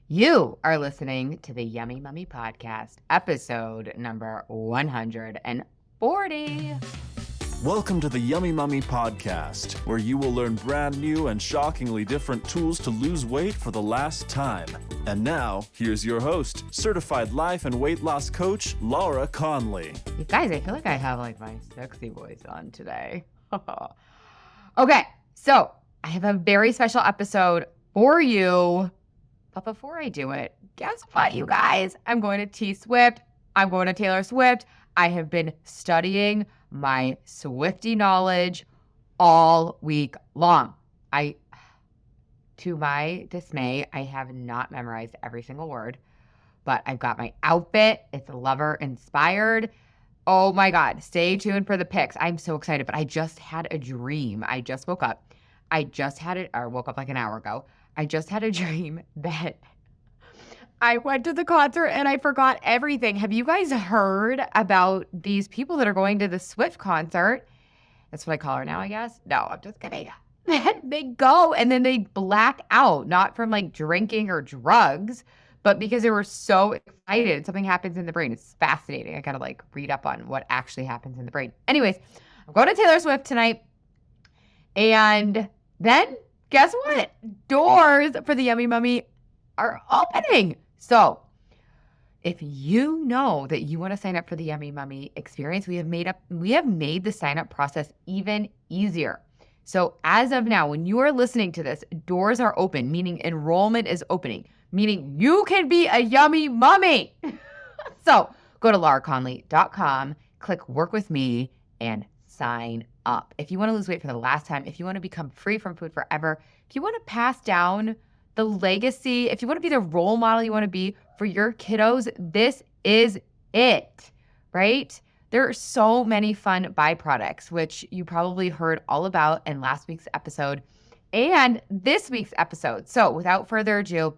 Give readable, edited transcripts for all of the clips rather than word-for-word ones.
You are listening to the Yummy Mummy podcast, episode number 140. Welcome to the Yummy Mummy podcast, where you will learn brand new and shockingly different tools to lose weight for the last time. And now, here's your host, certified life and weight loss coach, Laura Conley. You guys, I feel like I have like my sexy voice on today. Okay, so I have a very special episode for you. But before I do it, guess what, you guys? I'm going to T-Swift. I'm going to Taylor Swift. I have been studying my Swiftie knowledge all week long. To my dismay, I have not memorized every single word, but I've got my outfit. It's lover inspired. Oh my God, stay tuned for the pics. I'm so excited, but I just had a dream. I just woke up. Woke up like an hour ago. I just had a dream that I went to the concert and I forgot everything. Have you guys heard about these people that are going to the Swift concert? That's what I call her now, I guess. No, I'm just kidding. They go and then they black out, not from like drinking or drugs, but because they were so excited. Something happens in the brain. It's fascinating. I gotta like read up on what actually happens in the brain. Anyways, I'm going to Taylor Swift tonight. And then guess what? Doors for the Yummy Mummy are opening. So if you know that you want to sign up for the Yummy Mummy experience, we have made the sign up process even easier. So as of now, when you are listening to this, doors are open, meaning enrollment is opening, meaning you can be a Yummy Mummy. So go to lauraconley.com, click work with me, and sign up. If you want to lose weight for the last time, if you want to become free from food forever, if you want to pass down the legacy, if you want to be the role model you want to be for your kiddos, this is it, right? There are so many fun byproducts, which you probably heard all about in last week's episode and this week's episode. So without further ado,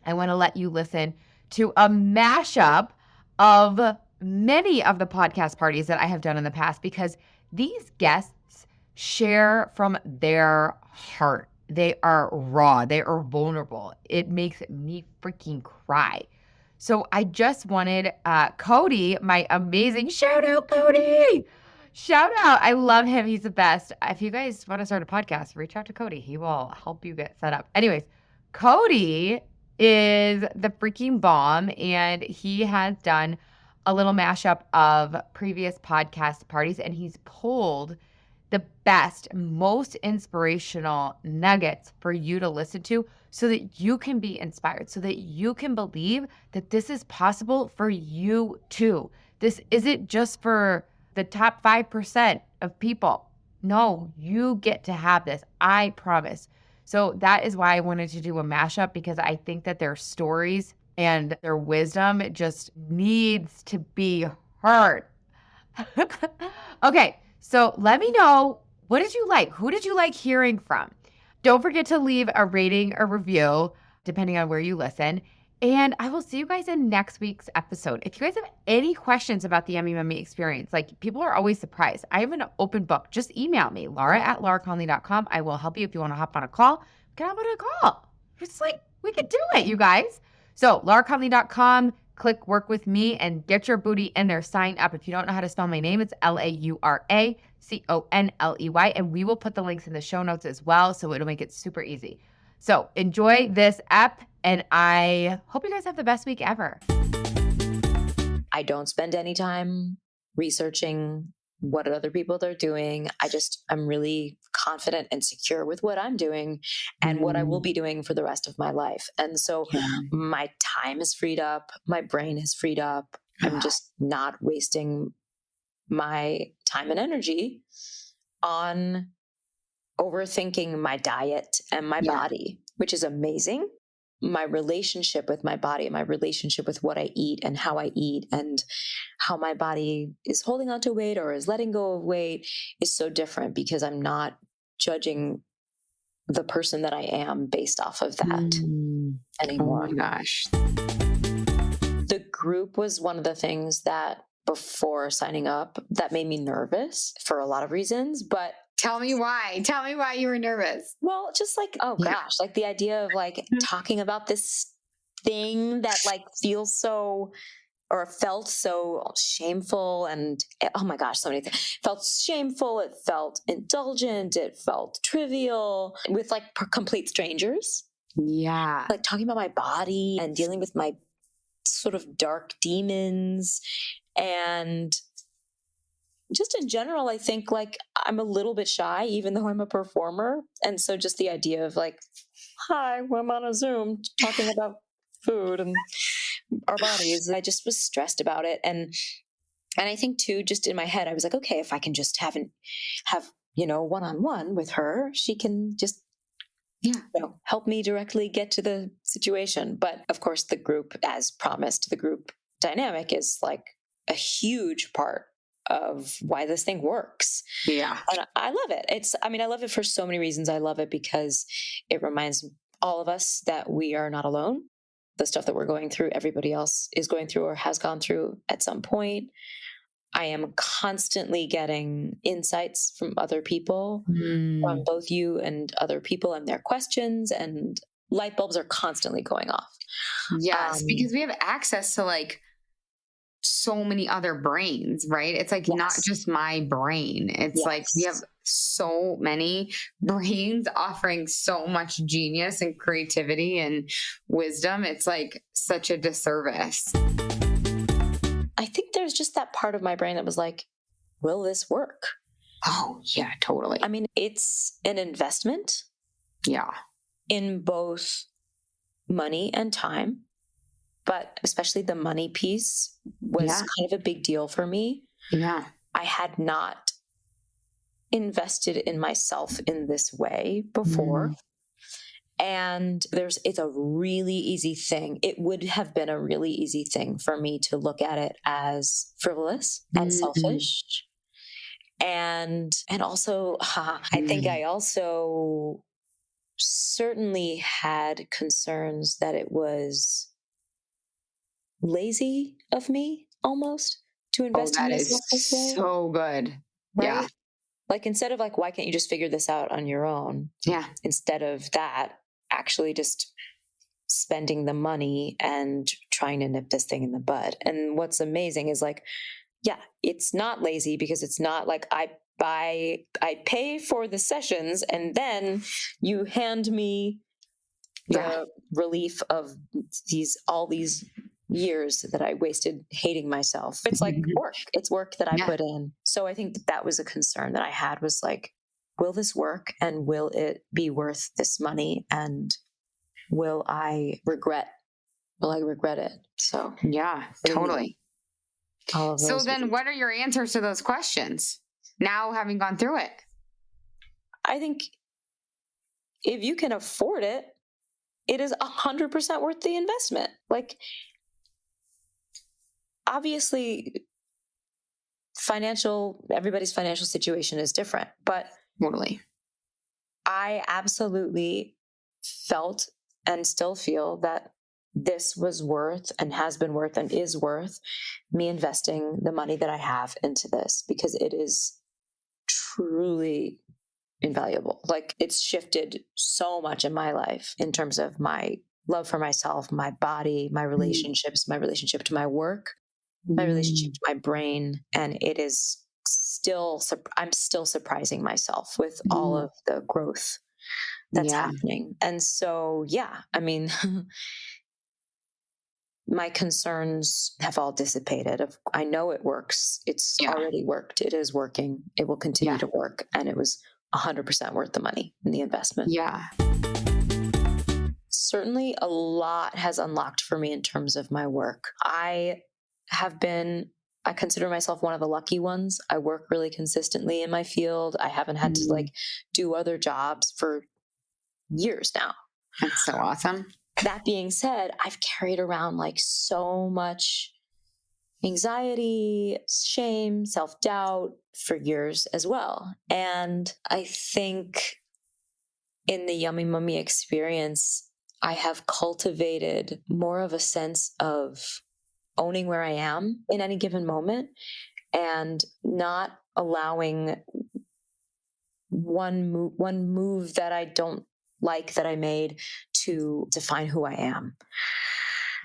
I want to let you listen to a mashup of many of the podcast parties that I have done in the past because these guests share from their heart. They are raw. They are vulnerable. It makes me freaking cry. So I just wanted Cody, my amazing shout out, Cody. Shout out. I love him. He's the best. If you guys want to start a podcast, reach out to Cody. He will help you get set up. Anyways, Cody is the freaking bomb, and he has done a little mashup of previous podcast parties, and he's pulled the best, most inspirational nuggets for you to listen to so that you can be inspired, so that you can believe that this is possible for you too. This isn't just for the top 5% of people. No, you get to have this. I promise. So that is why I wanted to do a mashup, because I think that their stories and their wisdom just needs to be heard. Okay. So let me know, what did you like? Who did you like hearing from? Don't forget to leave a rating or review, depending on where you listen. And I will see you guys in next week's episode. If you guys have any questions about the Yummy Mummy experience, like people are always surprised. I have an open book. Just email me, laura@lauraconley.com. I will help you if you want to hop on a call. Get on a call. It's like, we could do it, you guys. So lauraconley.com. Click work with me and get your booty in there. Sign up. If you don't know how to spell my name, it's LauraConley. And we will put the links in the show notes as well. So it'll make it super easy. So enjoy this app. And I hope you guys have the best week ever. I don't spend any time researching what other people are doing. I'm really confident and secure with what I'm doing and what I will be doing for the rest of my life. And so my time is freed up. My brain is freed up. I'm just not wasting my time and energy on overthinking my diet and my body, which is amazing. My relationship with my body, my relationship with what I eat and how I eat and how my body is holding on to weight or is letting go of weight is so different because I'm not judging the person that I am based off of that anymore. Oh my gosh. The group was one of the things that before signing up that made me nervous for a lot of reasons, but Tell me why. Tell me why you were nervous. well, just like, oh gosh, like the idea of like talking about this thing that like feels so or felt so shameful and oh my gosh, so many things. It felt shameful, it felt indulgent, it felt trivial with like complete strangers. Yeah. Like talking about my body and dealing with my sort of dark demons. And just in general, I think like I'm a little bit shy, even though I'm a performer. And so just the idea of like, hi, I'm on a Zoom talking about food and our bodies. I just was stressed about it. And I think too, just in my head, I was like, okay, if I can just have, one-on-one with her, she can just help me directly get to the situation. But of course, the group, as promised, the group dynamic is like a huge part of why this thing works. Yeah. And I love it. I love it for so many reasons. I love it because it reminds all of us that we are not alone. The stuff that we're going through, everybody else is going through or has gone through at some point. I am constantly getting insights from other people, from both you and other people and their questions, and light bulbs are constantly going off. Yes, because we have access to like so many other brains, right? It's like not just my brain. It's like we have so many brains offering so much genius and creativity and wisdom. It's like such a disservice. I think there's just that part of my brain that was like, will this work? Oh, yeah, totally. I mean, it's an investment. Yeah. In both money and time. But especially the money piece was kind of a big deal for me. Yeah. I had not invested in myself in this way before. And it's a really easy thing. It would have been a really easy thing for me to look at it as frivolous and selfish. And also, I think I also certainly had concerns that it was lazy of me almost to invest in myself this way. So good. Right? Yeah. Like instead of like, why can't you just figure this out on your own? Yeah. Instead of that, actually just spending the money and trying to nip this thing in the bud. And what's amazing is like, yeah, it's not lazy because it's not like I pay for the sessions and then you hand me the relief of all these years that I wasted hating myself. It's like work. It's work that I put in. So I think that was a concern that I had, was like, will this work and will it be worth this money? And will I regret it? So yeah, totally. All of those. So then what are your answers to those questions now, having gone through it? I think if you can afford it, it is 100% worth the investment. Like, obviously, everybody's financial situation is different, but totally, I absolutely felt and still feel that this was worth and has been worth and is worth me investing the money that I have into this, because it is truly invaluable. Like, it's shifted so much in my life in terms of my love for myself, my body, my relationships, my relationship to my work, my relationship to my brain. And it is I'm still surprising myself with all of the growth that's happening. And so, yeah, I mean, my concerns have all dissipated. I know it works. It's already worked. It is working. It will continue to work. And it was 100% worth the money and the investment. Yeah. Certainly a lot has unlocked for me in terms of my work. I consider myself one of the lucky ones. I work really consistently in my field. I haven't had to like do other jobs for years now. That's so awesome. That being said, I've carried around like so much anxiety, shame, self-doubt for years as well. And I think in the Yummy Mummy experience, I have cultivated more of a sense of owning where I am in any given moment and not allowing one move that I don't like that I made to define who I am.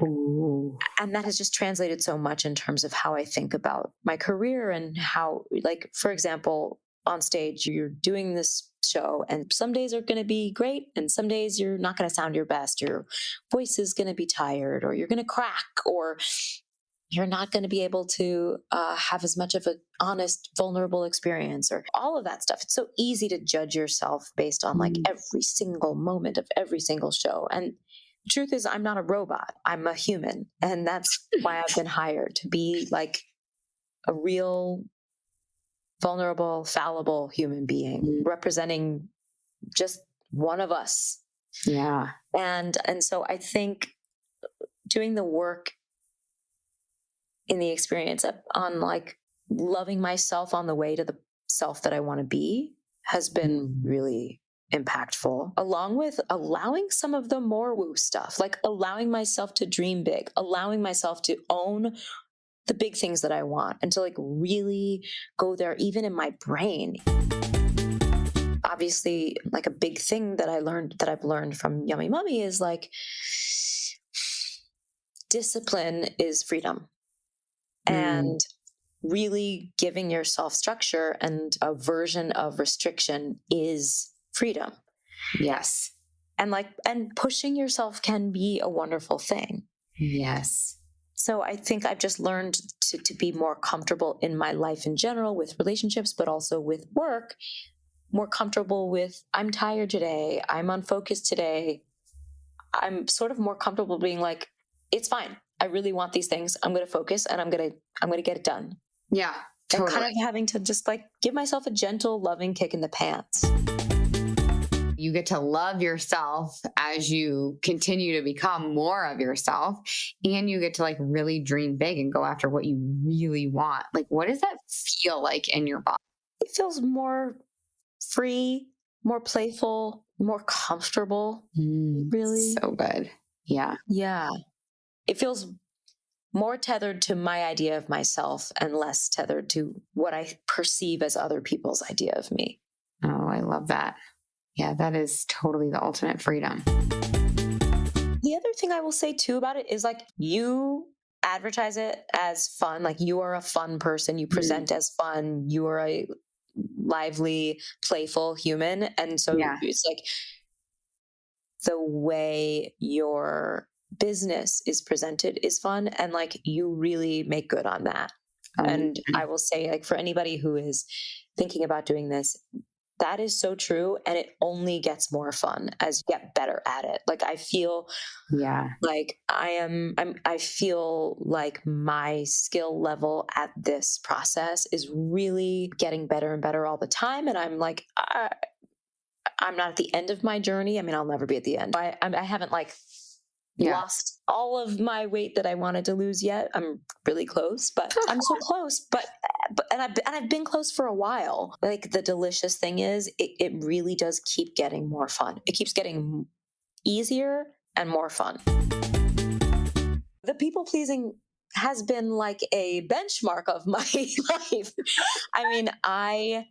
Ooh. And that has just translated so much in terms of how I think about my career and how, like, for example, on stage, you're doing this show and some days are going to be great and some days you're not going to sound your best. Your voice is going to be tired, or you're going to crack, or you're not going to be able to have as much of an honest, vulnerable experience, or all of that stuff. It's so easy to judge yourself based on like every single moment of every single show. And the truth is, I'm not a robot. I'm a human. And that's why I've been hired to be like a real, vulnerable, fallible human being representing just one of us. Yeah. And so I think doing the work in the experience on like loving myself on the way to the self that I want to be has been really impactful, along with allowing some of the more woo stuff, like allowing myself to dream big, allowing myself to own the big things that I want, and to like really go there, even in my brain. Obviously, like a big thing that I've learned from Yummy Mummy is like discipline is freedom. And really giving yourself structure and a version of restriction is freedom. Yes. And pushing yourself can be a wonderful thing. Yes. So I think I've just learned to be more comfortable in my life in general, with relationships, but also with work, more comfortable with, I'm tired today, I'm unfocused today. I'm sort of more comfortable being like, it's fine. I really want these things. I'm going to focus and I'm going to get it done. Yeah. Totally. And kind of having to just like give myself a gentle, loving kick in the pants. You get to love yourself as you continue to become more of yourself, and you get to like really dream big and go after what you really want. Like, what does that feel like in your body? It feels more free, more playful, more comfortable. Really. So good. Yeah. Yeah. It feels more tethered to my idea of myself and less tethered to what I perceive as other people's idea of me. Oh, I love that. Yeah, that is totally the ultimate freedom. The other thing I will say too about it is like, you advertise it as fun. Like, you are a fun person. You present as fun. You are a lively, playful human. And so it's like the way your business is presented is fun, and like you really make good on that. And I will say, like, for anybody who is thinking about doing this, that is so true, and it only gets more fun as you get better at it. Like, I feel like I feel like my skill level at this process is really getting better and better all the time, and I'm like, I'm not at the end of my journey. I mean, I'll never be at the end. I haven't like lost all of my weight that I wanted to lose yet. I'm really close, but I'm so close. But I've been close for a while. Like, the delicious thing is, it really does keep getting more fun. It keeps getting easier and more fun. The people pleasing has been like a benchmark of my life. I mean, I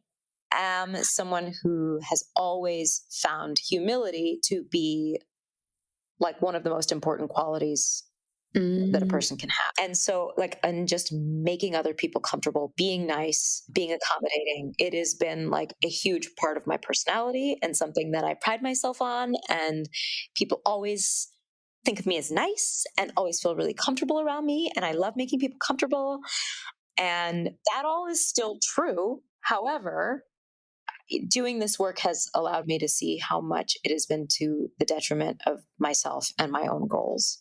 am someone who has always found humility to be like one of the most important qualities that a person can have. And so and just making other people comfortable, being nice, being accommodating, it has been like a huge part of my personality and something that I pride myself on. And people always think of me as nice and always feel really comfortable around me. And I love making people comfortable. And that all is still true. However, doing this work has allowed me to see how much it has been to the detriment of myself and my own goals.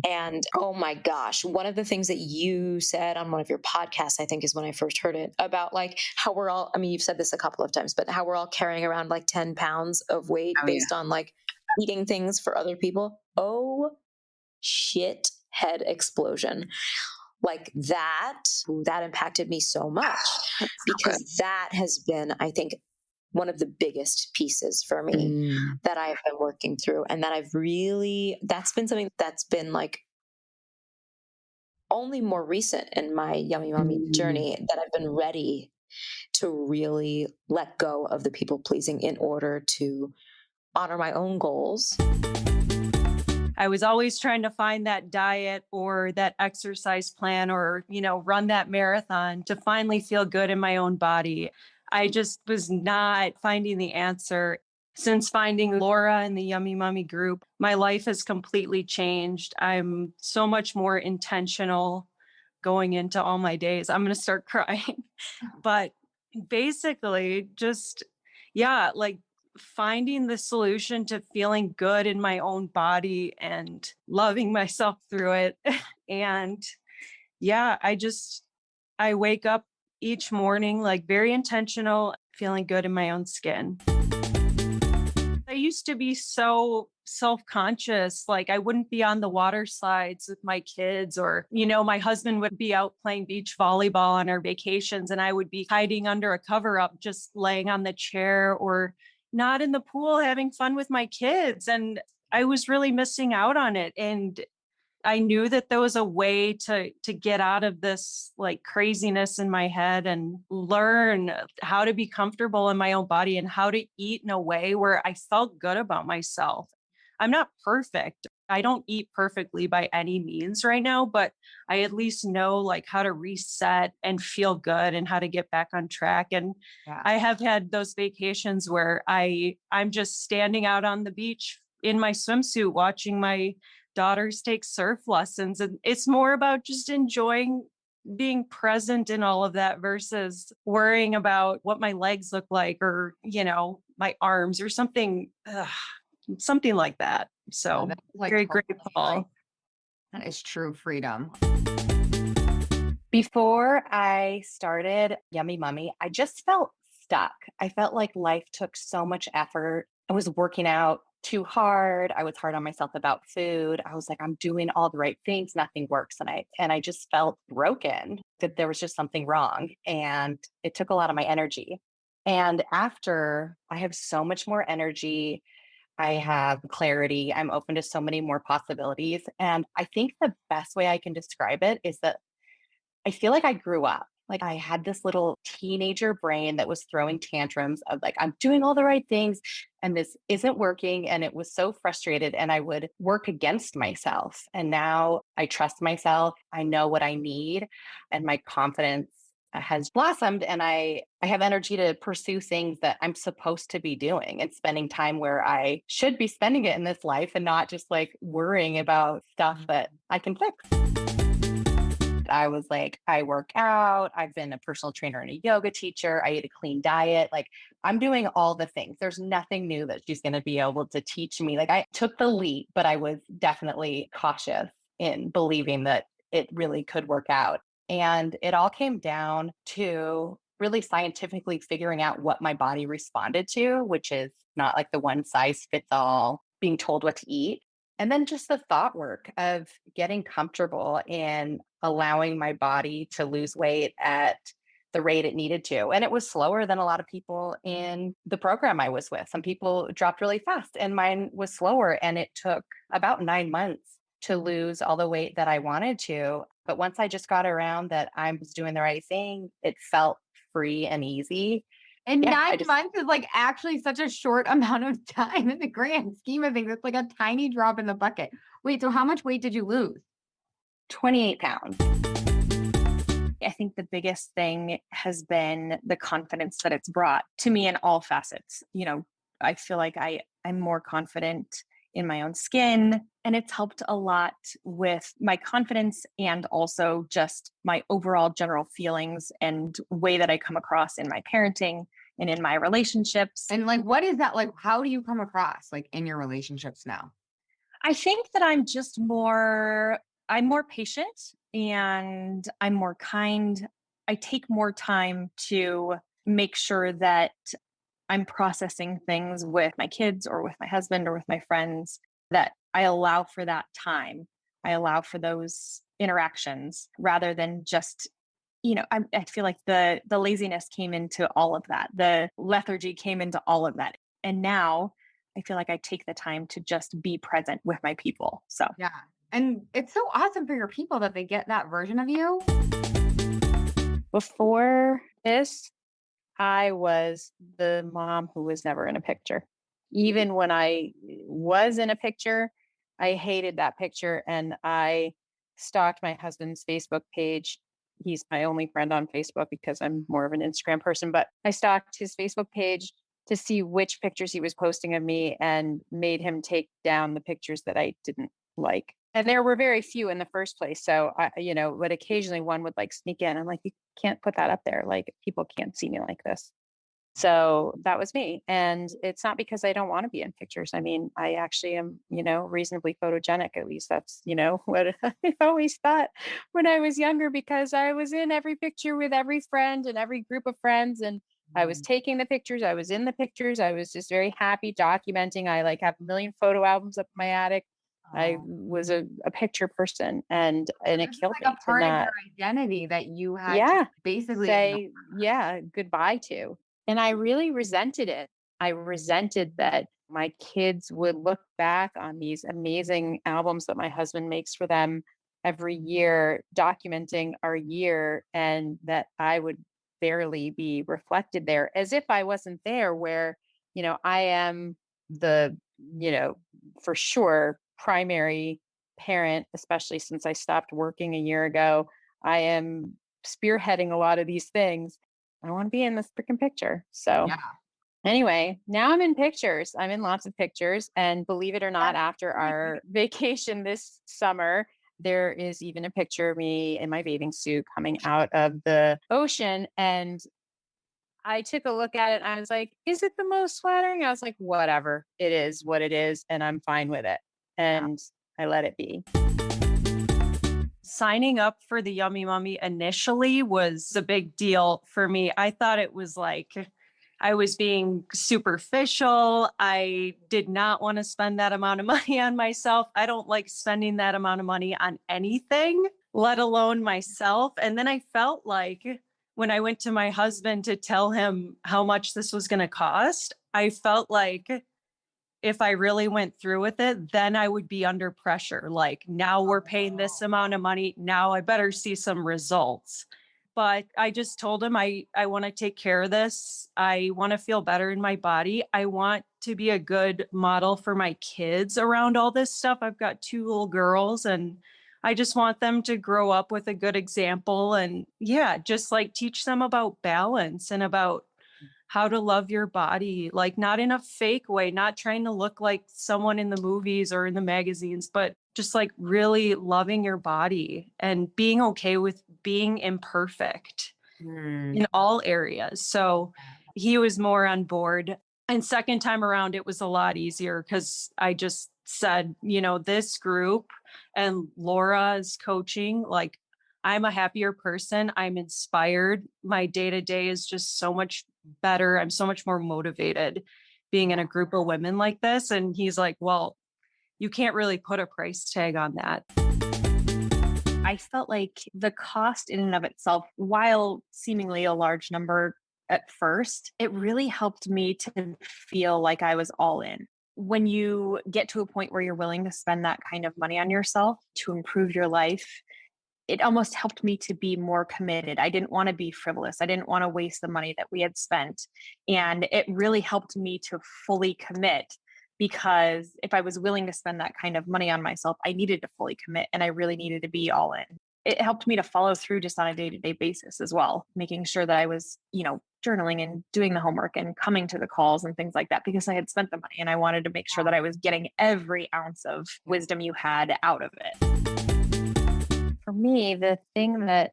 And oh my gosh, one of the things that you said on one of your podcasts, I think is when I first heard it, about like how we're all, I mean, you've said this a couple of times, but how we're all carrying around like 10 pounds of weight based on like eating things for other people. Oh shit, head explosion. Like that impacted me so much, because that has been, I think, one of the biggest pieces for me that I've been working through, and that that's been something that's been like only more recent in my Yummy Mummy journey, that I've been ready to really let go of the people pleasing in order to honor my own goals. I was always trying to find that diet or that exercise plan or, run that marathon to finally feel good in my own body. I just was not finding the answer. Since finding Laura and the Yummy Mummy group, my life has completely changed. I'm so much more intentional going into all my days. I'm going to start crying. But basically, just, yeah, like finding the solution to feeling good in my own body and loving myself through it. And yeah, I wake up each morning like very intentional, feeling good in my own skin. I used to be so self-conscious. Like I wouldn't be on the water slides with my kids, or, my husband would be out playing beach volleyball on our vacations and I would be hiding under a cover up, just laying on the chair or not in the pool having fun with my kids. And I was really missing out on it. And I knew that there was a way to get out of this like craziness in my head and learn how to be comfortable in my own body and how to eat in a way where I felt good about myself. I'm not perfect. I don't eat perfectly by any means right now, but I at least know like how to reset and feel good and how to get back on track. And Yeah. I have had those vacations where I'm just standing out on the beach in my swimsuit watching my daughters take surf lessons. And it's more about just enjoying being present in all of that versus worrying about what my legs look like or, my arms or something, something like that. So That's like very total freedom. grateful. That is true freedom. Before I started Yummy Mummy, I just felt stuck. I felt like life took so much effort. I was working out too hard. I was hard on myself about food. I was like, I'm doing all the right things, nothing works. And I just felt broken, that there was just something wrong. And it took a lot of my energy. And after, I have so much more energy. I have clarity. I'm open to so many more possibilities. And I think the best way I can describe it is that I feel like I grew up. Like I had this little teenager brain that was throwing tantrums of like, I'm doing all the right things and this isn't working. And it was so frustrated. And I would work against myself. And now I trust myself. I know what I need. And my confidence has blossomed. And I have energy to pursue things that I'm supposed to be doing and spending time where I should be spending it in this life and not just like worrying about stuff that I can fix. I was like, I work out. I've been a personal trainer and a yoga teacher. I eat a clean diet. Like I'm doing all the things. There's nothing new that she's going to be able to teach me. Like I took the leap, but I was definitely cautious in believing that it really could work out. And it all came down to really scientifically figuring out what my body responded to, which is not like the one size fits all being told what to eat. And then just the thought work of getting comfortable in allowing my body to lose weight at the rate it needed to. And it was slower than a lot of people in the program I was with. Some people dropped really fast and mine was slower. And it took about 9 months to lose all the weight that I wanted to. But once I just got around that I was doing the right thing, it felt free and easy. And Yeah, 9 months is like actually such a short amount of time in the grand scheme of things. It's like a tiny drop in the bucket. Wait, so how much weight did you lose? 28 pounds. I think the biggest thing has been the confidence that it's brought to me in all facets. I feel like I'm more confident in my own skin, and it's helped a lot with my confidence and also just my overall general feelings and way that I come across in my parenting and in my relationships. And like, what is that like? How do you come across like in your relationships now? I think that I'm more patient and I'm more kind. I take more time to make sure that I'm processing things with my kids or with my husband or with my friends, that I allow for that time. I allow for those interactions rather than just, I feel like the laziness came into all of that. The lethargy came into all of that. And now I feel like I take the time to just be present with my people. So Yeah. And it's so awesome for your people that they get that version of you. before this, I was the mom who was never in a picture. Even when I was in a picture, I hated that picture and I stalked my husband's Facebook page. He's my only friend on Facebook because I'm more of an Instagram person, but I stalked his Facebook page to see which pictures he was posting of me and made him take down the pictures that I didn't like. And there were very few in the first place. So but occasionally one would like sneak in. I'm like, you can't put that up there. Like people can't see me like this. So that was me. And it's not because I don't want to be in pictures. I mean, I actually am, reasonably photogenic. At least that's, what I always thought when I was younger, because I was in every picture with every friend and every group of friends. And I was taking the pictures. I was in the pictures. I was just very happy documenting. I like have a million photo albums up in my attic. I was a picture person and it It's killed like me a to part of not, your identity that you had to yeah, basically ignore. say, yeah, goodbye to. And I really resented it. I resented that my kids would look back on these amazing albums that my husband makes for them every year, documenting our year, and that I would barely be reflected there as if I wasn't there, where, I am the, for sure, primary parent, especially since I stopped working a year ago. I am spearheading a lot of these things. I want to be in this freaking picture. So Yeah. anyway, now I'm in pictures. I'm in lots of pictures. And believe it or not, after our vacation this summer, there is even a picture of me in my bathing suit coming out of the ocean. And I took a look at it and I was like, is it the most flattering? I was like, whatever. It is what it is. And I'm fine with it. And I let it be. Signing up for the Yummy Mummy initially was a big deal for me. I thought it was like I was being superficial. I did not want to spend that amount of money on myself. I don't like spending that amount of money on anything, let alone myself. And then I felt like when I went to my husband to tell him how much this was going to cost, I felt like if I really went through with it, then I would be under pressure. Like, now we're paying this amount of money. Now I better see some results. But I just told him I want to take care of this. I want to feel better in my body. I want to be a good model for my kids around all this stuff. I've got 2 little girls and I just want them to grow up with a good example and just like teach them about balance and about how to love your body, like not in a fake way, not trying to look like someone in the movies or in the magazines, but just like really loving your body and being okay with being imperfect in all areas. So he was more on board. And second time around, it was a lot easier because I just said, this group and Laura's coaching, like I'm a happier person. I'm inspired. My day to day is just so much better. I'm so much more motivated being in a group of women like this. And he's like, well, you can't really put a price tag on that. I felt like the cost in and of itself, while seemingly a large number at first, it really helped me to feel like I was all in. When you get to a point where you're willing to spend that kind of money on yourself to improve your life, it almost helped me to be more committed. I didn't want to be frivolous. I didn't want to waste the money that we had spent. And it really helped me to fully commit, because if I was willing to spend that kind of money on myself, I needed to fully commit and I really needed to be all in. It helped me to follow through just on a day-to-day basis as well, making sure that I was, journaling and doing the homework and coming to the calls and things like that, because I had spent the money and I wanted to make sure that I was getting every ounce of wisdom you had out of it. For me, the thing that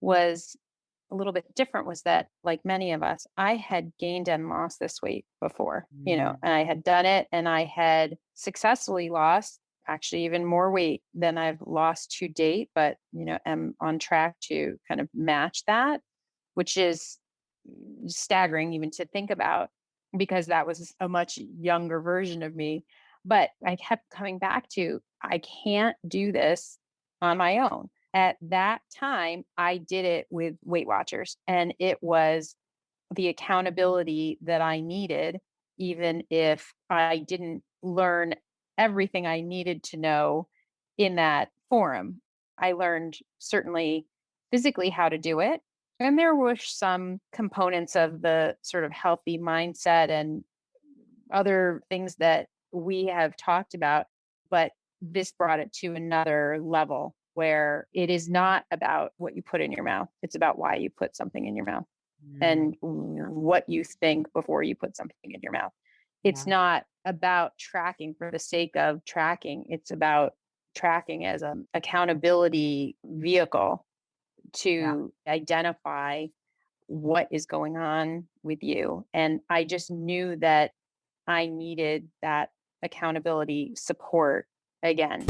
was a little bit different was that, like many of us, I had gained and lost this weight before, and I had done it and I had successfully lost actually even more weight than I've lost to date, but, am on track to kind of match that, which is staggering even to think about, because that was a much younger version of me. But I kept coming back to, I can't do this on my own. At that time, I did it with Weight Watchers, and it was the accountability that I needed, even if I didn't learn everything I needed to know in that forum. I learned certainly physically how to do it. And there were some components of the sort of healthy mindset and other things that we have talked about. But this brought it to another level where it is not about what you put in your mouth. It's about why you put something in your mouth and what you think before you put something in your mouth. It's Yeah. not about tracking for the sake of tracking. It's about tracking as an accountability vehicle Yeah. to identify what is going on with you. And I just knew that I needed that accountability support again.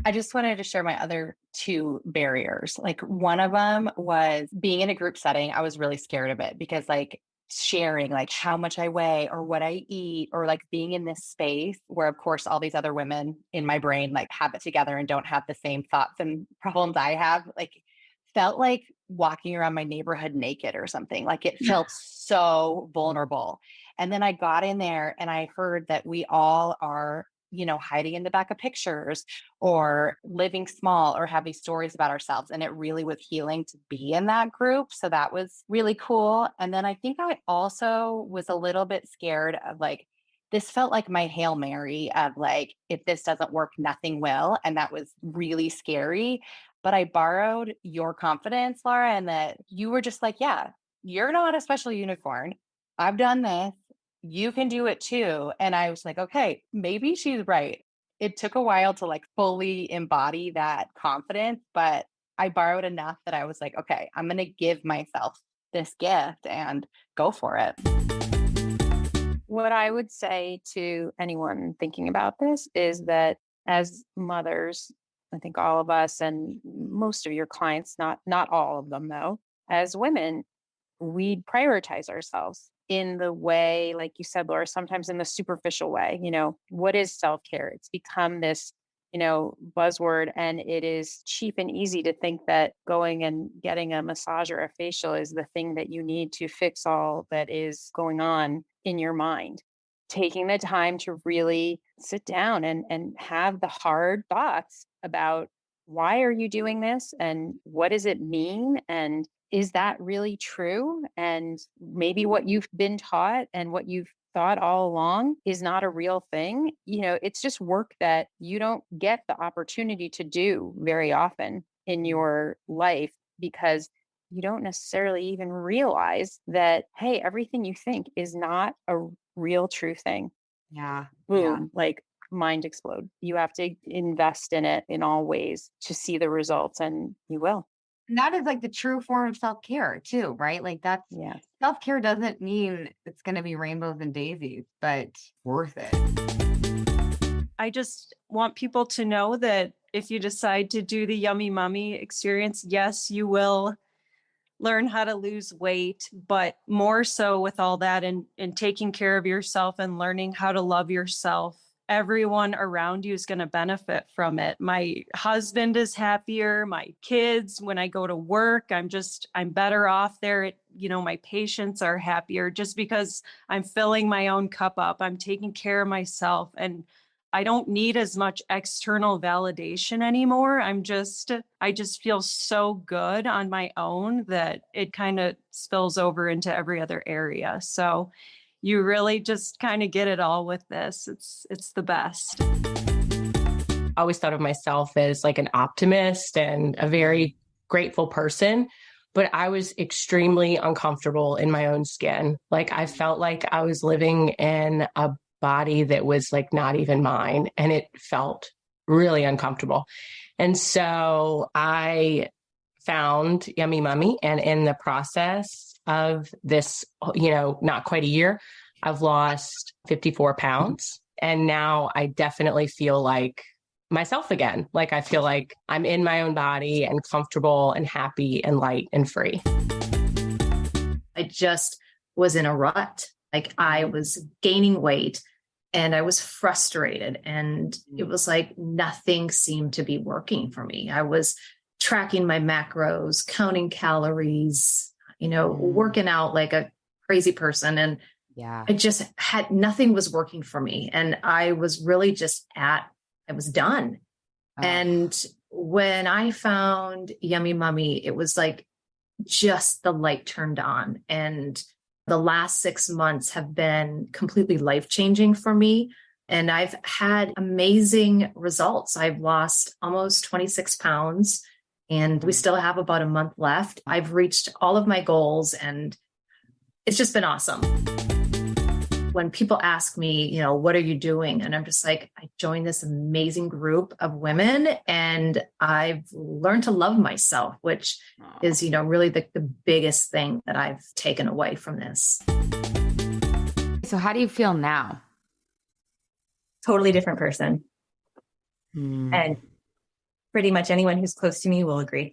I just wanted to share my other two barriers. Like one of them was being in a group setting. I was really scared of it because like sharing like how much I weigh or what I eat or like being in this space where of course all these other women in my brain like have it together and don't have the same thoughts and problems I have, like felt like walking around my neighborhood naked or something. Like it felt so vulnerable. And then I got in there and I heard that we all are, hiding in the back of pictures or living small or have these stories about ourselves. And it really was healing to be in that group. So that was really cool. And then I think I also was a little bit scared of like, this felt like my Hail Mary of like, if this doesn't work, nothing will. And that was really scary. But I borrowed your confidence, Laura, and that you were just like, yeah, you're not a special unicorn. I've done this. You can do it too. And I was like, okay, maybe she's right. It took a while to like fully embody that confidence, but I borrowed enough that I was like, okay, I'm going to give myself this gift and go for it. What I would say to anyone thinking about this is that as mothers, I think all of us and most of your clients, not all of them though, as women, we prioritize ourselves in the way, like you said, Laura, sometimes in the superficial way. What is self-care? It's become this, buzzword, and it is cheap and easy to think that going and getting a massage or a facial is the thing that you need to fix all that is going on in your mind. Taking the time to really sit down and have the hard thoughts about why are you doing this and what does it mean? And is that really true? And maybe what you've been taught and what you've thought all along is not a real thing. It's just work that you don't get the opportunity to do very often in your life because you don't necessarily even realize that, hey, everything you think is not a real true thing. Yeah. Boom, like mind explode. You have to invest in it in all ways to see the results, and you will. And that is like the true form of self-care too, right? Like that's Yeah. self-care doesn't mean it's going to be rainbows and daisies, but worth it. I just want people to know that if you decide to do the Yummy Mummy experience, yes, you will learn how to lose weight, but more so with all that and taking care of yourself and learning how to love yourself. Everyone around you is going to benefit from it. My husband is happier. My kids, when I go to work, I'm better off there. My patients are happier just because I'm filling my own cup up. I'm taking care of myself and I don't need as much external validation anymore. I just feel so good on my own that it kind of spills over into every other area. So you really just kind of get it all with this. It's the best. I always thought of myself as like an optimist and a very grateful person, but I was extremely uncomfortable in my own skin. Like I felt like I was living in a body that was like not even mine, and it felt really uncomfortable. And so I found Yummy Mummy, and in the process of this, not quite a year, I've lost 54 pounds. And now I definitely feel like myself again. Like I feel like I'm in my own body and comfortable and happy and light and free. I just was in a rut. Like I was gaining weight and I was frustrated. And it was like nothing seemed to be working for me. I was tracking my macros, counting calories, working out like a crazy person. And Yeah. I just had nothing was working for me. And I was really just I was done. And when I found Yummy Mummy, it was like just the light turned on. And the last 6 months have been completely life-changing for me. And I've had amazing results. I've lost almost 26 pounds and we still have about a month left. I've reached all of my goals and it's just been awesome. When people ask me, what are you doing? And I'm just like, I joined this amazing group of women and I've learned to love myself, which is, really the biggest thing that I've taken away from this. So how do you feel now? Totally different person. And pretty much anyone who's close to me will agree.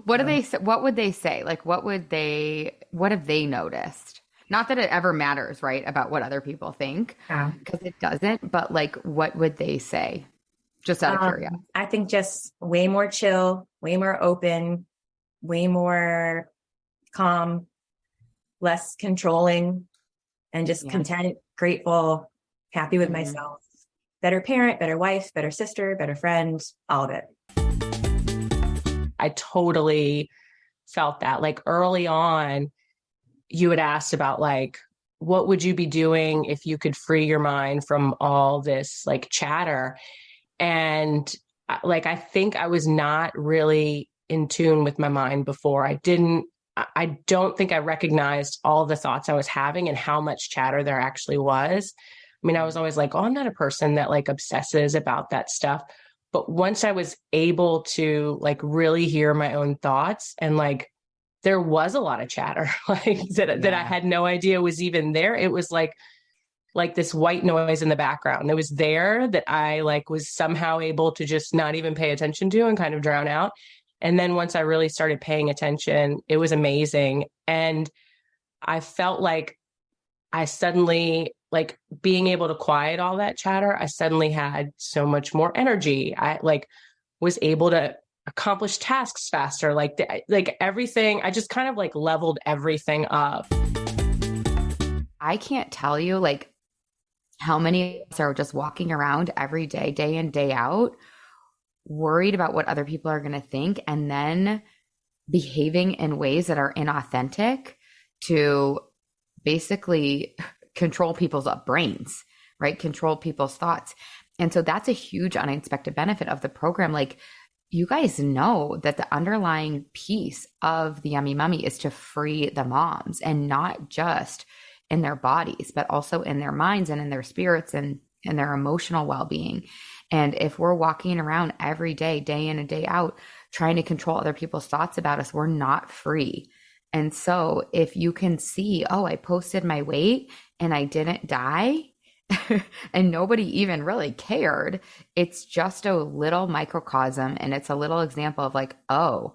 What do they say? What would they say? Like, what have they noticed? Not that it ever matters, right? About what other people think, because it doesn't, but like, what would they say? Just out of curiosity. I think just way more chill, way more open, way more calm, less controlling, and just content, grateful, happy with myself. Better parent, better wife, better sister, better friend, all of it. I totally felt that. Like early on, you had asked about like, what would you be doing if you could free your mind from all this like chatter? And like, I think I was not really in tune with my mind before. I don't think I recognized all the thoughts I was having and how much chatter there actually was. I mean, I was always like, oh, I'm not a person that like obsesses about that stuff. But once I was able to like really hear my own thoughts and like, there was a lot of chatter like that I had no idea was even there. It was like this white noise in the background. It was there that I like was somehow able to just not even pay attention to and kind of drown out. And then once I really started paying attention, it was amazing. And I felt like I suddenly, like being able to quiet all that chatter, I suddenly had so much more energy. I like was able to accomplish tasks faster, like everything. I just kind of like leveled everything up. I can't tell you like how many of us are just walking around every day, day in, day out, worried about what other people are going to think, and then behaving in ways that are inauthentic to basically control people's brains, right? Control people's thoughts. And so that's a huge unexpected benefit of the program. Like, you guys know that the underlying piece of the Yummy Mummy is to free the moms, and not just in their bodies, but also in their minds and in their spirits and in their emotional well-being. And if we're walking around every day, day in and day out, trying to control other people's thoughts about us, we're not free. And so if you can see, oh, I posted my weight and I didn't die, and nobody even really cared, it's just a little microcosm, and it's a little example of like, oh,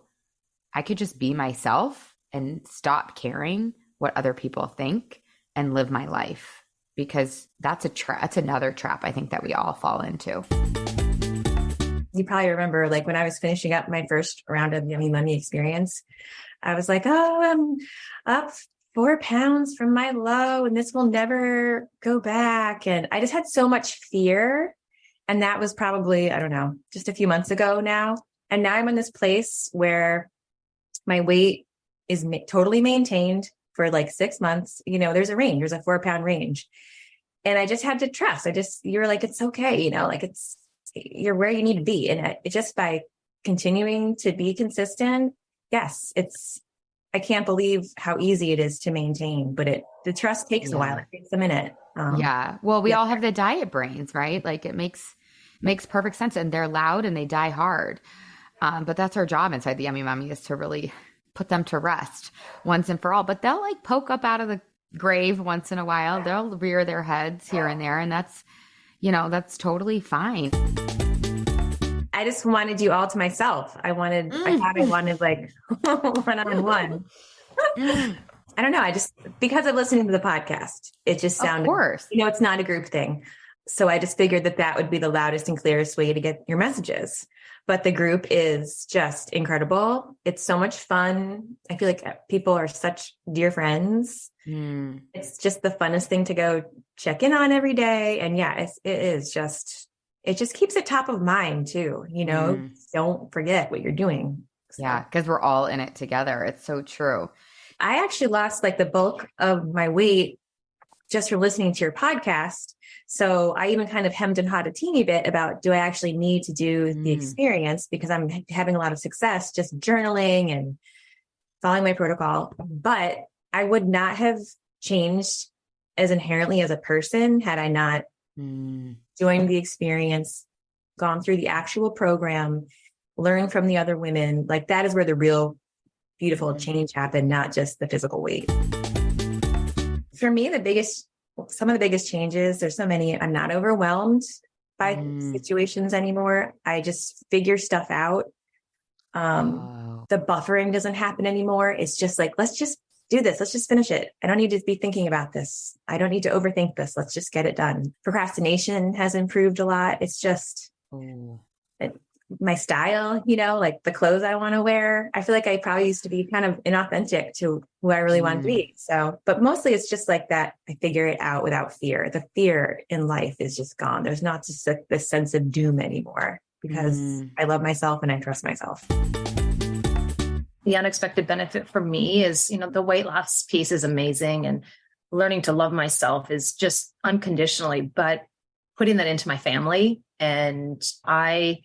I could just be myself and stop caring what other people think and live my life, because that's another trap I think that we all fall into. You probably remember, like when I was finishing up my first round of Yummy Mummy experience, I was like, oh, I'm up 4 pounds from my low and this will never go back. And I just had so much fear. And that was probably, I don't know, just a few months ago now. And now I'm in this place where my weight is totally maintained for like 6 months. There's a range, there's a 4 pound range. And I just had to trust. you're like, it's okay. Like you're where you need to be. And it just by continuing to be consistent. Yes, I can't believe how easy it is to maintain, but the trust takes a while. It takes a minute. Well, we all have the diet brains, right? Like it makes perfect sense, and they're loud and they die hard. But that's our job inside the Yummy Mummy, is to really put them to rest once and for all. But they'll like poke up out of the grave once in a while. They'll rear their heads here and there. And that's totally fine. I just wanted you all to myself. I thought I wanted like one-on-one. I don't know. Because of listening to the podcast, it just sounded, of course. It's not a group thing. So I just figured that would be the loudest and clearest way to get your messages. But the group is just incredible. It's so much fun. I feel like people are such dear friends. It's just the funnest thing to go check in on every day. And it just keeps it top of mind too. Don't forget what you're doing. So. Yeah. Because we're all in it together. It's so true. I actually lost like the bulk of my weight just from listening to your podcast. So I even kind of hemmed and hawed a teeny bit about, do I actually need to do the experience, because I'm having a lot of success just journaling and following my protocol. But I would not have changed as inherently as a person had I not joined the experience, gone through the actual program, learned from the other women. Like, that is where the real beautiful change happened, not just the physical weight. For me, some of the biggest changes, there's so many, I'm not overwhelmed by situations anymore. I just figure stuff out. The buffering doesn't happen anymore. It's just like, let's just do this. Let's just finish it. I don't need to be thinking about this. I don't need to overthink this. Let's just get it done. Procrastination has improved a lot. It's just my style, like the clothes I want to wear. I feel like I probably used to be kind of inauthentic to who I really want to be. So, but mostly it's just like that. I figure it out without fear. The fear in life is just gone. There's not just this sense of doom anymore, because I love myself and I trust myself. The unexpected benefit for me is, the weight loss piece is amazing, and learning to love myself is just unconditionally, but putting that into my family. And I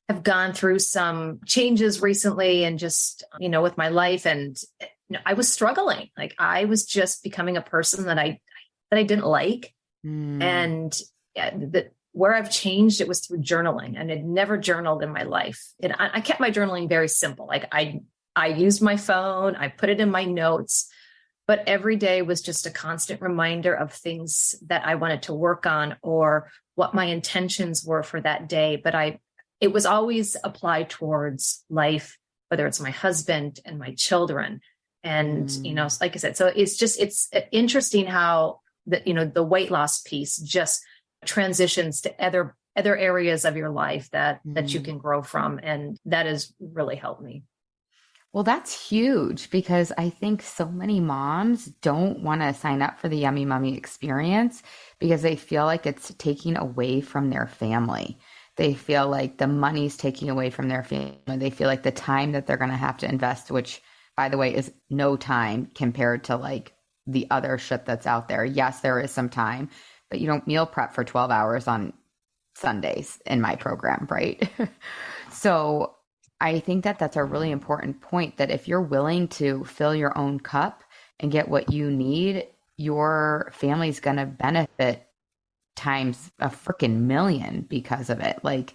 have gone through some changes recently and just, with my life, and I was struggling. Like, I was just becoming a person that I didn't like. And where I've changed, it was through journaling, and I'd never journaled in my life. And I kept my journaling very simple. Like, I used my phone, I put it in my notes, but every day was just a constant reminder of things that I wanted to work on or what my intentions were for that day. But it was always applied towards life, whether it's my husband and my children. And, like I said, so it's interesting how the weight loss piece just transitions to other areas of your life that you can grow from. And that has really helped me. Well, that's huge, because I think so many moms don't want to sign up for the Yummy Mummy experience because they feel like it's taking away from their family. They feel like the money's taking away from their family. They feel like the time that they're going to have to invest, which, by the way, is no time compared to like the other shit that's out there. Yes, there is some time, but you don't meal prep for 12 hours on Sundays in my program, right? So I think that that's a really important point, that if you're willing to fill your own cup and get what you need, your family's going to benefit times a freaking million because of it. Like,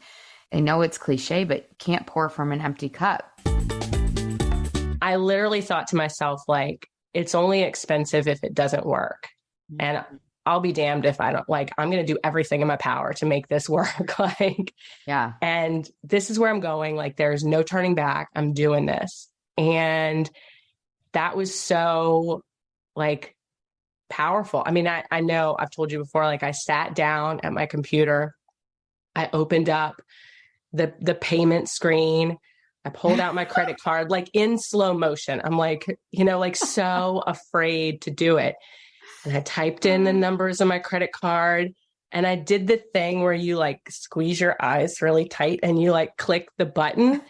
I know it's cliche, but you can't pour from an empty cup. I literally thought to myself, like, it's only expensive if it doesn't work. And I'll be damned if I don't, like, I'm going to do everything in my power to make this work. Yeah. And this is where I'm going. Like, there's no turning back. I'm doing this. And that was so like powerful. I mean, I know I've told you before, like, I sat down at my computer, I opened up the payment screen, I pulled out my credit card, like in slow motion. I'm like, like so afraid to do it. And I typed in the numbers on my credit card, and I did the thing where you like squeeze your eyes really tight and you like click the button.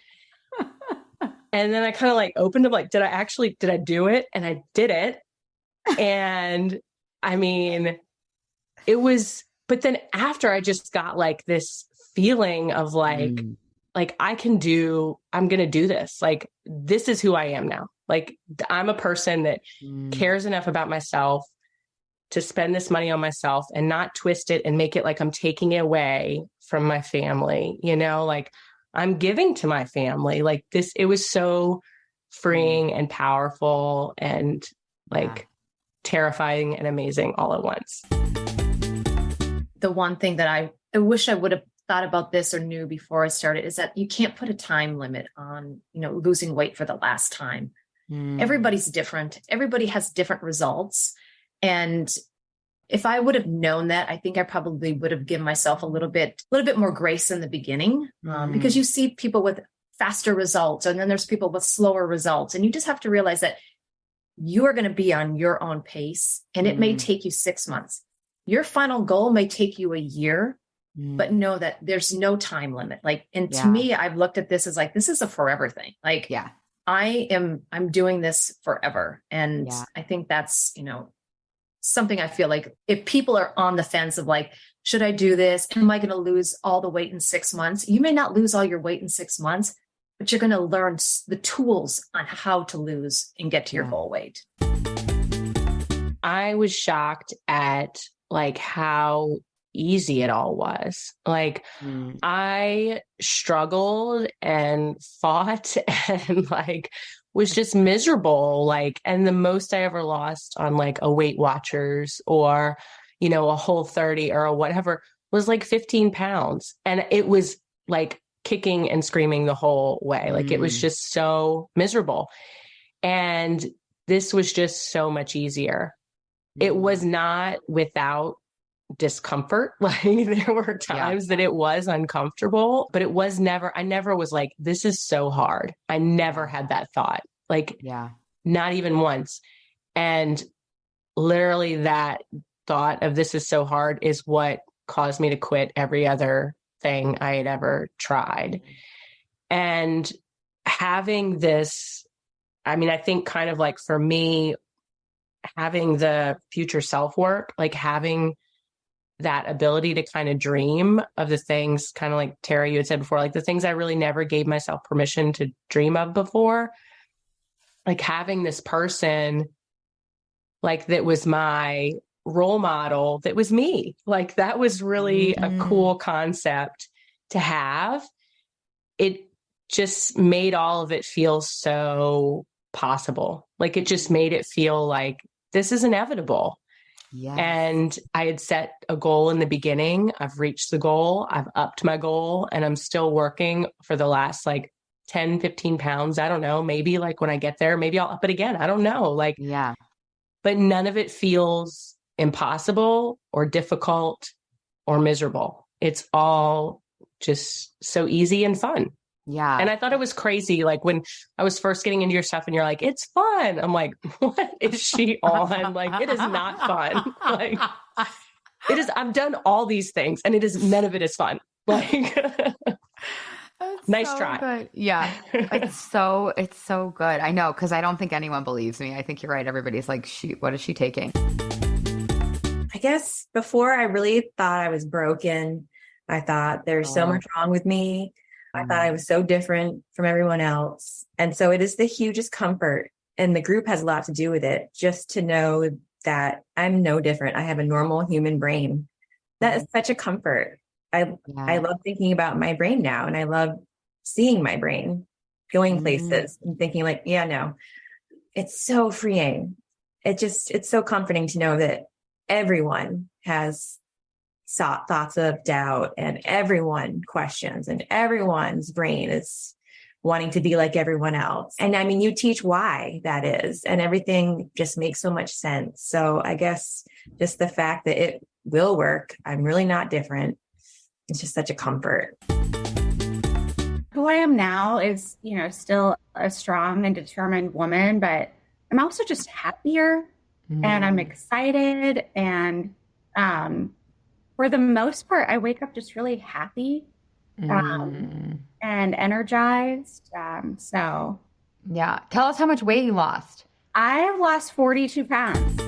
And then I kind of like opened them, like, did I do it? And I did it. And I mean, it was, but then after, I just got like this feeling of like I'm going to do this. Like, this is who I am now. Like, I'm a person that cares enough about myself to spend this money on myself and not twist it and make it like I'm taking it away from my family, like I'm giving to my family. Like, this, it was so freeing and powerful and like terrifying and amazing all at once. The one thing that I wish I would have thought about this or knew before I started is that you can't put a time limit on, losing weight for the last time. Everybody's different. Everybody has different results. And if I would have known that, I think I probably would have given myself a little bit more grace in the beginning, because you see people with faster results, and then there's people with slower results. And you just have to realize that you are going to be on your own pace, and it may take you 6 months. Your final goal may take you a year, but know that there's no time limit. Like, and to me, I've looked at this as like, this is a forever thing. Like, I'm doing this forever. And I think that's, something I feel like if people are on the fence of like, should I do this? Am I going to lose all the weight in 6 months? You may not lose all your weight in 6 months, but you're going to learn the tools on how to lose and get to your goal weight. I was shocked at like how easy it all was. Like I struggled and fought and like was just miserable. Like, and the most I ever lost on like a Weight Watchers or, you know, a Whole30 or a whatever was like 15 pounds. And it was like kicking and screaming the whole way. Like it was just so miserable. And this was just so much easier. It was not without discomfort. Like there were times that it was uncomfortable, but it was never, I never was like, this is so hard. I never had that thought, like not even once. And literally that thought of this is so hard is what caused me to quit every other thing I had ever tried. And having this, I mean, I think kind of like for me, having the future self work, like having that ability to kind of dream of the things, kind of like Tara, you had said before, like the things I really never gave myself permission to dream of before, like having this person like that was my role model, that was me. Like that was really a cool concept to have. It just made all of it feel so possible. Like it just made it feel like this is inevitable. Yes. And I had set a goal in the beginning. I've reached the goal. I've upped my goal and I'm still working for the last like 10, 15 pounds. I don't know. Maybe like when I get there, maybe I'll up it again. I don't know. Like, but none of it feels impossible or difficult or miserable. It's all just so easy and fun. Yeah. And I thought it was crazy. Like when I was first getting into your stuff and you're like, it's fun. I'm like, what is she on? Like, it is not fun. Like it is, I've done all these things and none of it is fun. Like, nice so try. Good. Yeah. It's so good. I know. Cause I don't think anyone believes me. I think you're right. Everybody's like, what is she taking? I guess before I really thought I was broken, I thought there's so much wrong with me. I thought I was so different from everyone else. And so it is the hugest comfort, and the group has a lot to do with it, just to know that I'm no different. I have a normal human brain. That is such a comfort. I love thinking about my brain now, and I love seeing my brain going places and thinking like, yeah, no, it's so freeing. It's so comforting to know that everyone has thoughts of doubt and everyone questions and everyone's brain is wanting to be like everyone else. And I mean, you teach why that is, and everything just makes so much sense. So I guess just the fact that it will work, I'm really not different. It's just such a comfort. Who I am now is, still a strong and determined woman, but I'm also just happier and I'm excited. And, for the most part, I wake up just really happy and energized. So, yeah. Tell us how much weight you lost. I have lost 42 pounds.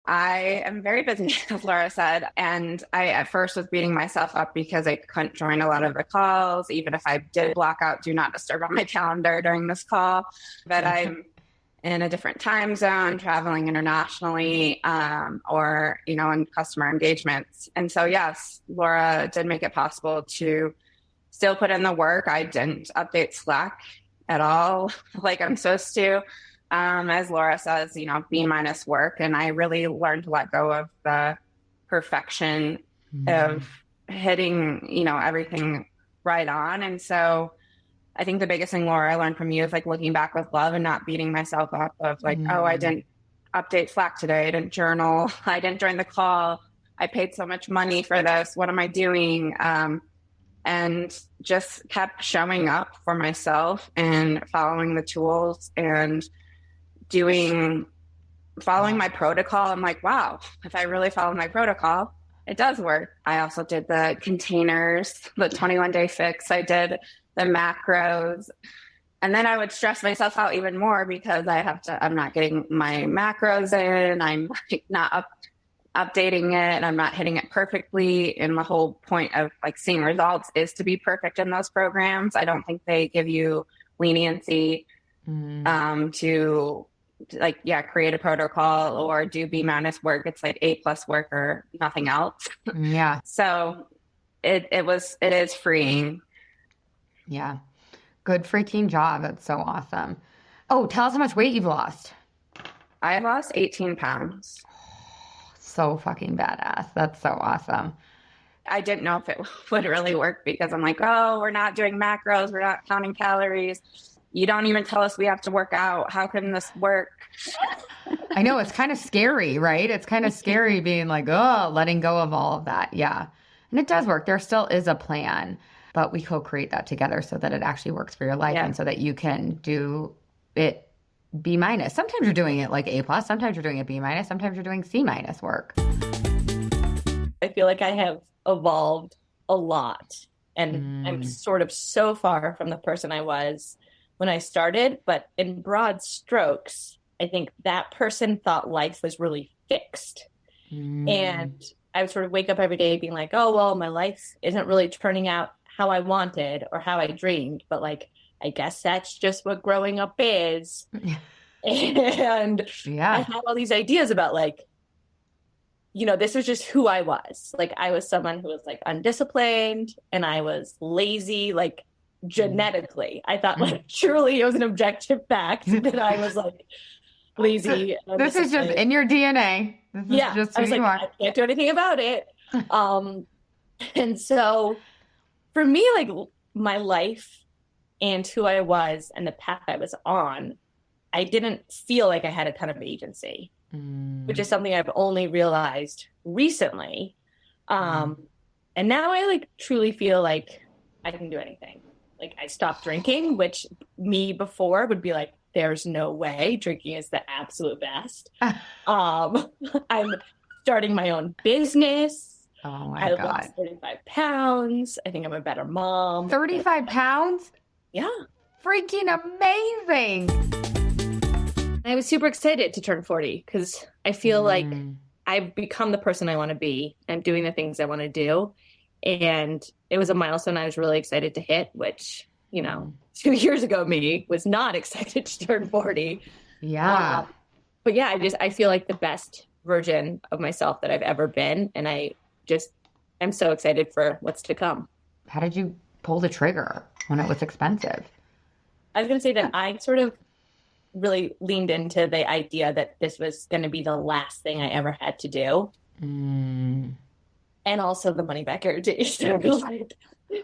I am very busy, as Laura said. And I, at first, was beating myself up because I couldn't join a lot of the calls, even if I did block out Do Not Disturb on my calendar during this call. But I'm in a different time zone, traveling internationally, or, in customer engagements. And so, yes, Laura did make it possible to still put in the work. I didn't update Slack at all, like I'm supposed to. As Laura says, B- work. And I really learned to let go of the perfection of hitting, everything right on. And so I think the biggest thing, Laura, I learned from you is like looking back with love and not beating myself up of like, oh, I didn't update Slack today. I didn't journal. I didn't join the call. I paid so much money for this. What am I doing? And just kept showing up for myself and following the tools and following my protocol. I'm like, wow, if I really follow my protocol, it does work. I also did the containers, the 21-day fix. I did the macros. And then I would stress myself out even more because I'm not getting my macros in. I'm like not updating it and I'm not hitting it perfectly. And the whole point of like seeing results is to be perfect in those programs. I don't think they give you leniency to like, create a protocol or do B- work. It's like A+ work or nothing else. Yeah. So it is freeing. Yeah. Good freaking job. That's so awesome. Oh, tell us how much weight you've lost. I lost 18 pounds. So fucking badass. That's so awesome. I didn't know if it would really work because I'm like, oh, we're not doing macros. We're not counting calories. You don't even tell us we have to work out. How can this work? I know it's kind of scary, right? It's kind of scary being like, oh, letting go of all of that. Yeah. And it does work. There still is a plan, but we co-create that together so that it actually works for your life and so that you can do it B-. Sometimes you're doing it like A+, sometimes you're doing it B-, sometimes you're doing C- work. I feel like I have evolved a lot and I'm sort of so far from the person I was when I started, but in broad strokes, I think that person thought life was really fixed. And I would sort of wake up every day being like, oh, well, my life isn't really turning out how I wanted or how I dreamed, but like, I guess that's just what growing up is. And I had all these ideas about like, you know, this was just who I was. Like, I was someone who was like undisciplined and I was lazy, like genetically. I thought like truly it was an objective fact that I was like lazy. This is just in your DNA. This is just who you are. I can't do anything about it. And so for me, like my life and who I was and the path I was on, I didn't feel like I had a ton of agency, which is something I've only realized recently. And now I like truly feel like I can do anything. Like I stopped drinking, which me before would be like, there's no way drinking is the absolute best. I'm starting my own business. Oh my I God. lost 35 pounds. I think I'm a better mom. 35 pounds? Yeah. Freaking amazing. I was super excited to turn 40 because I feel like I've become the person I want to be. I'm doing the things I want to do. And it was a milestone I was really excited to hit, which, you know, 2 years ago, me was not excited to turn 40. Yeah. But yeah, I feel like the best version of myself that I've ever been. And I'm so excited for what's to come. How did you pull the trigger when it was expensive? I was going to say that I sort of really leaned into the idea that this was going to be the last thing I ever had to do. And also the money back guarantee.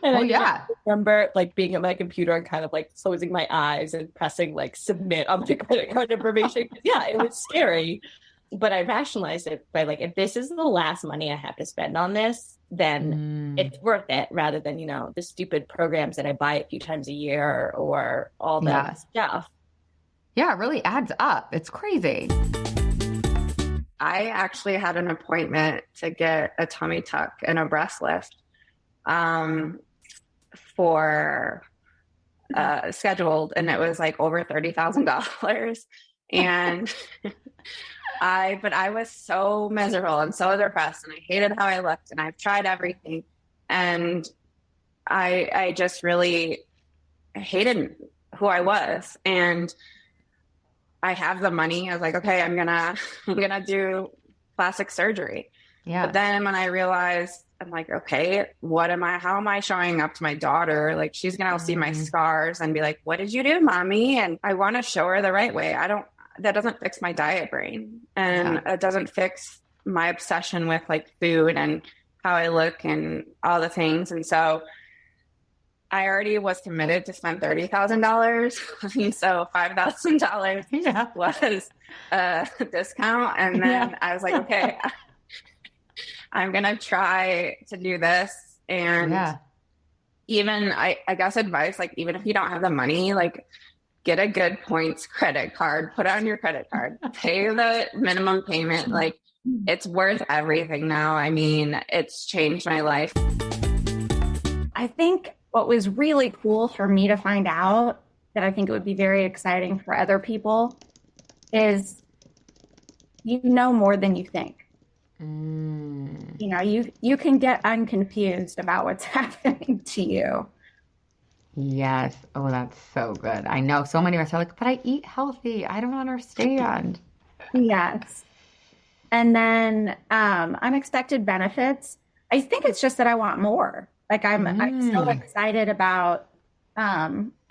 I remember like being at my computer and kind of like closing my eyes and pressing like submit on my credit card information. Yeah, it was scary. But I rationalized it by like, if this is the last money I have to spend on this, then it's worth it rather than, you know, the stupid programs that I buy a few times a year or all that stuff. Yeah, it really adds up. It's crazy. I actually had an appointment to get a tummy tuck and a breast lift for scheduled, and it was like over $30,000. And I was so miserable and so depressed, and I hated how I looked, and I've tried everything, and I just really hated who I was. And I have the money. I was like, okay, I'm gonna do plastic surgery. Yeah. But then when I realized, I'm like, okay, how am I showing up to my daughter? Like, she's gonna see my scars and be like, what did you do, mommy? And I want to show her the right way. That doesn't fix my diet brain, and it doesn't fix my obsession with like food and how I look and all the things. And so I already was committed to spend $30,000. So $5,000 was a discount. And then I was like, okay, I'm going to try to do this. And even I guess advice, like, even if you don't have the money, like, get a good points credit card, put it on your credit card, pay the minimum payment. Like, it's worth everything now. I mean, it's changed my life. I think what was really cool for me to find out, that I think it would be very exciting for other people, is you know more than you think. You know, you can get unconfused about what's happening to you. Yes. Oh, that's so good. I know so many of us are like, but I eat healthy. I don't understand. Yes. And then unexpected benefits. I think it's just that I want more. Like I'm so excited about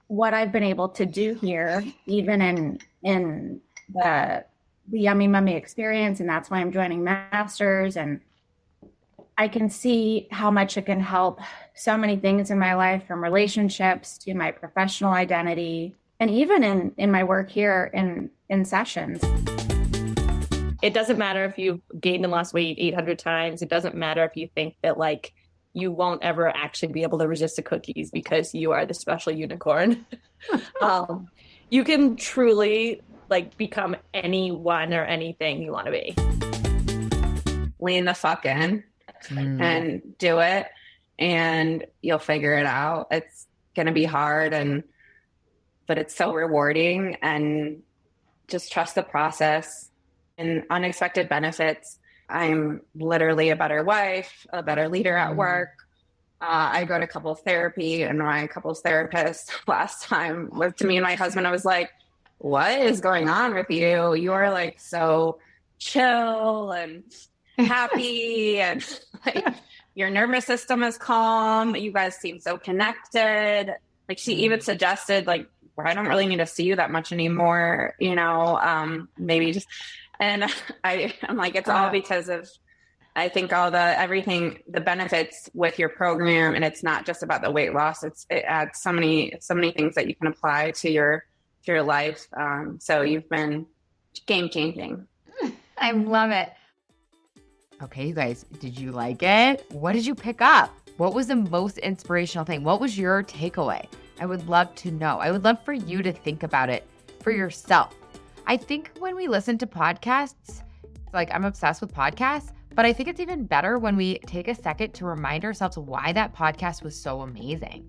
what I've been able to do here, even in the Yummy Mummy experience, and that's why I'm joining Masters. And I can see how much it can help so many things in my life, from relationships to my professional identity, and even in my work here in sessions. It doesn't matter if you've gained and lost weight 800 times. It doesn't matter if you think that like you won't ever actually be able to resist the cookies because you are the special unicorn. You can truly like become anyone or anything you want to be. Lean the fuck in and do it, and you'll figure it out. It's going to be hard, but it's so rewarding, and just trust the process. And unexpected benefits. I'm literally a better wife, a better leader at work. I go to couples therapy, and my couples therapist last time was to me and my husband. I was like, what is going on with you? You are like so chill and happy, and like your nervous system is calm. You guys seem so connected. Like she even suggested like, well, I don't really need to see you that much anymore, you know, maybe just, and I'm like, it's all because of, I think everything, the benefits with your program, and it's not just about the weight loss. It adds so many things that you can apply to your life. So you've been game changing. I love it. Okay, you guys, did you like it? What did you pick up? What was the most inspirational thing? What was your takeaway? I would love to know. I would love for you to think about it for yourself. I think when we listen to podcasts, like I'm obsessed with podcasts, but I think it's even better when we take a second to remind ourselves why that podcast was so amazing.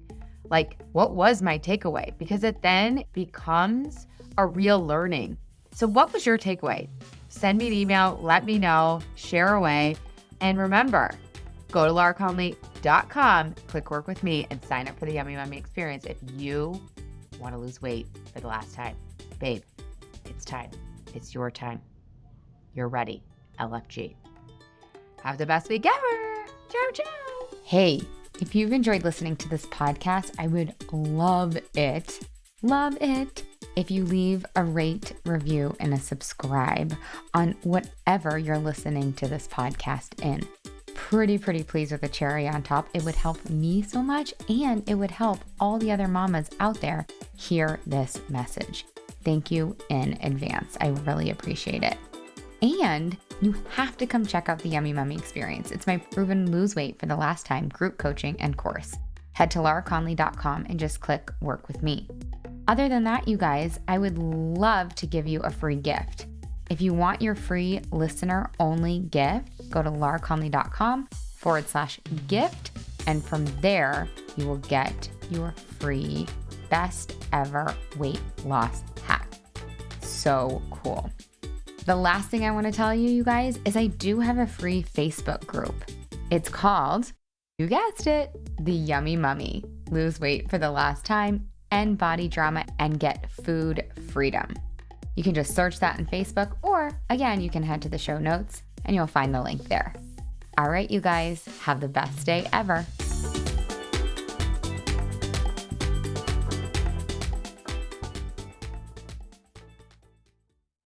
Like, what was my takeaway? Because it then becomes a real learning. So what was your takeaway? Send me an email, let me know, share away. And remember, go to lauraconley.com, click work with me, and sign up for the Yummy Mummy experience if you want to lose weight for the last time. Babe, it's time. It's your time. You're ready. LFG. Have the best week ever. Ciao, ciao. Hey, if you've enjoyed listening to this podcast, I would love it if you leave a rate, review, and a subscribe on whatever you're listening to this podcast in. Pretty pleased with a cherry on top. It would help me so much, and it would help all the other mamas out there hear this message. Thank you in advance. I really appreciate it. And you have to come check out the Yummy Mummy experience. It's my proven lose weight for the last time group coaching and course. Head to lauraconley.com and just click work with me. Other than that, you guys, I would love to give you a free gift. If you want your free listener only gift, go to lauraconley.com/gift. And from there, you will get your free best ever weight loss hack. So cool. The last thing I want to tell you, you guys, is I do have a free Facebook group. It's called, you guessed it, the Yummy Mummy. Lose weight for the last time, end body drama, and get food freedom. You can just search that in Facebook, or again, you can head to the show notes and you'll find the link there. All right, you guys, have the best day ever.